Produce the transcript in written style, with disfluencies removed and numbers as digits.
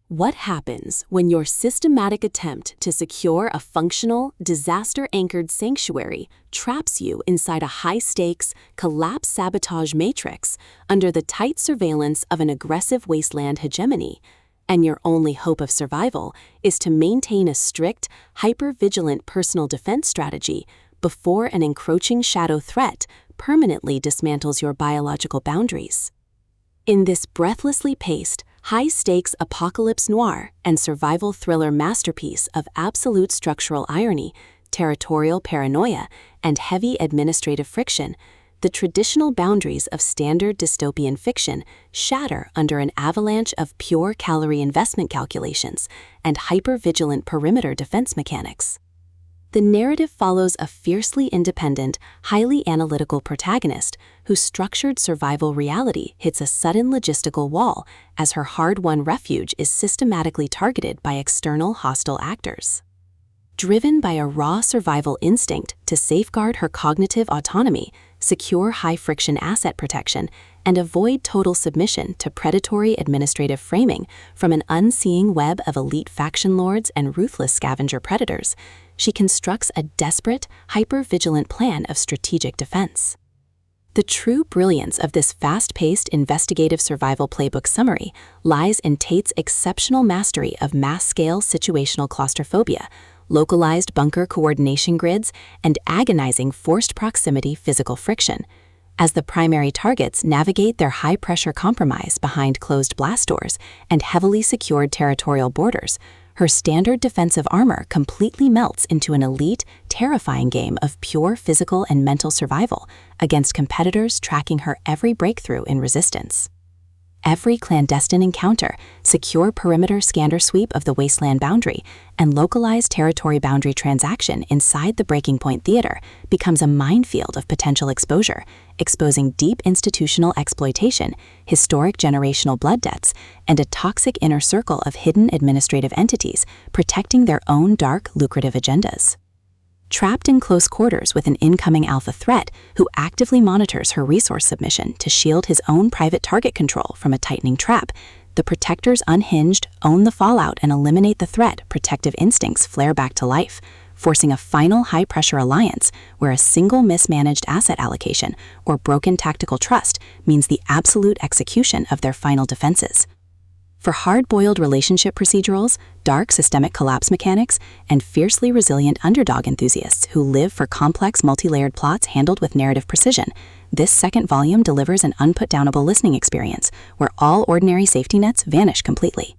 What happens when your systematic attempt to secure a functional, disaster-anchored sanctuary traps you inside a high-stakes, collapse-sabotage matrix under the tight surveillance of an aggressive wasteland hegemony, and your only hope of survival is to maintain a strict, hyper-vigilant personal defense strategy before an encroaching shadow threat permanently dismantles your biological boundaries? In this breathlessly paced, high-stakes apocalypse noir and survival thriller masterpiece of absolute structural irony, territorial paranoia, and heavy administrative friction, the traditional boundaries of standard dystopian fiction shatter under an avalanche of pure calorie investment calculations and hyper-vigilant perimeter defense mechanics. The narrative follows a fiercely independent, highly analytical protagonist whose structured survival reality hits a sudden logistical wall as her hard-won refuge is systematically targeted by external hostile actors. Driven by a raw survival instinct to safeguard her cognitive autonomy, secure high-friction asset protection, and avoid total submission to predatory administrative framing from an unseeing web of elite faction lords and ruthless scavenger predators, she constructs a desperate, hyper-vigilant plan of strategic defense. The true brilliance of this fast-paced investigative survival playbook summary lies in Tate's exceptional mastery of mass-scale situational claustrophobia, localized bunker coordination grids, and agonizing forced proximity physical friction. As the primary targets navigate their high-pressure compromise behind closed blast doors and heavily secured territorial borders, her standard defensive armor completely melts into an elite, terrifying game of pure physical and mental survival against competitors tracking her every breakthrough in resistance. Every clandestine encounter, secure perimeter scanner sweep of the wasteland boundary, and localized territory boundary transaction inside the breaking point theater becomes a minefield of potential exposure, exposing deep institutional exploitation, historic generational blood debts, and a toxic inner circle of hidden administrative entities protecting their own dark, lucrative agendas. Trapped in close quarters with an incoming alpha threat who actively monitors her resource submission to shield his own private target control from a tightening trap, the Protector's unhinged, own the fallout and eliminate the threat protective instincts flare back to life, forcing a final high-pressure alliance where a single mismanaged asset allocation or broken tactical trust means the absolute execution of their final defenses. For hard-boiled relationship procedurals, dark systemic collapse mechanics, and fiercely resilient underdog enthusiasts who live for complex multi-layered plots handled with narrative precision, this second volume delivers an unputdownable listening experience where all ordinary safety nets vanish completely.